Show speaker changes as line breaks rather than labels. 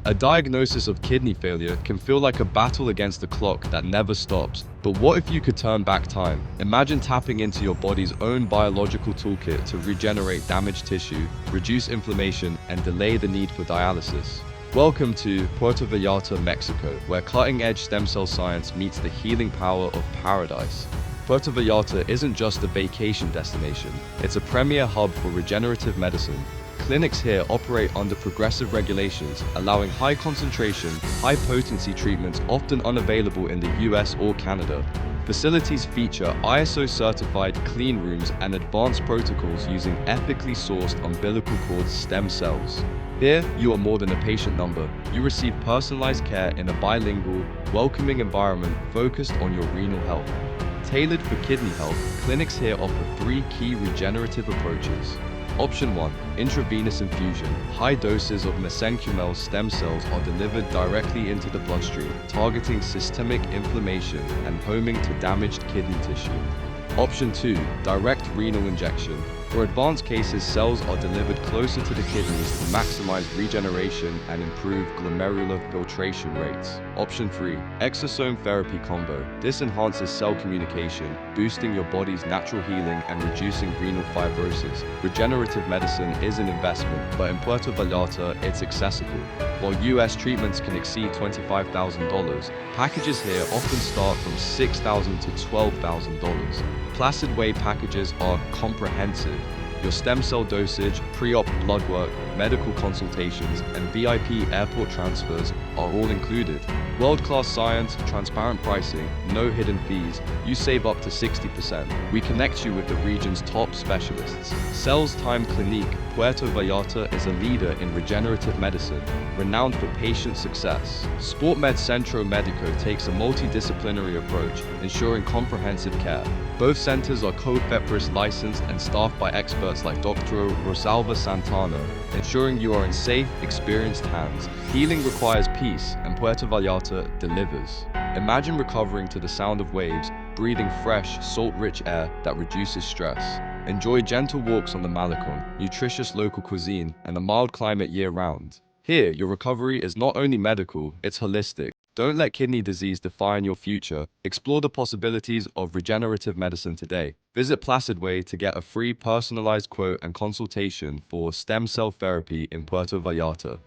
A diagnosis of kidney failure can feel like a battle against a clock that never stops. But what if you could turn back time? Imagine tapping into your body's own biological toolkit to regenerate damaged tissue, reduce inflammation, and delay the need for dialysis. Welcome to Puerto Vallarta, Mexico, where cutting-edge stem cell science meets the healing power of paradise. Puerto Vallarta isn't just a vacation destination, it's a premier hub for regenerative medicine. Clinics here operate under progressive regulations, allowing high concentration, high-potency treatments often unavailable in the US or Canada. Facilities feature ISO-certified clean rooms and advanced protocols using ethically sourced umbilical cord stem cells. Here, you are more than a patient number. You receive personalized care in a bilingual, welcoming environment focused on your renal health. Tailored for kidney health, clinics here offer 3 key regenerative approaches. Option 1. Intravenous infusion. High doses of mesenchymal stem cells are delivered directly into the bloodstream, targeting systemic inflammation and homing to damaged kidney tissue. Option 2. Direct renal injection. For advanced cases, cells are delivered closer to the kidneys to maximize regeneration and improve glomerular filtration rates. Option 3. Exosome therapy combo. This enhances cell communication, boosting your body's natural healing and reducing renal fibrosis. Regenerative medicine is an investment, but in Puerto Vallarta, it's accessible. While US treatments can exceed $25,000, packages here often start from $6,000 to $12,000. PlacidWay packages are comprehensive. Your stem cell dosage, pre-op blood work, medical consultations, and VIP airport transfers are all included. World-class science, transparent pricing, no hidden fees. You save up to 60%. We connect you with the region's top specialists. Cells Time Clinique Puerto Vallarta is a leader in regenerative medicine, renowned for patient success. SportMed Centro Medico takes a multidisciplinary approach, ensuring comprehensive care. Both centers are COFEPRIS licensed and staffed by experts like Dr. Rosalva Santana, ensuring you are in safe, experienced hands. Healing requires peace, and Puerto Vallarta delivers. Imagine recovering to the sound of waves, breathing fresh, salt-rich air that reduces stress. Enjoy gentle walks on the Malecon, nutritious local cuisine, and a mild climate year-round. Here, your recovery is not only medical, it's holistic. Don't let kidney disease define your future. Explore the possibilities of regenerative medicine today. Visit PlacidWay to get a free personalized quote and consultation for stem cell therapy in Puerto Vallarta.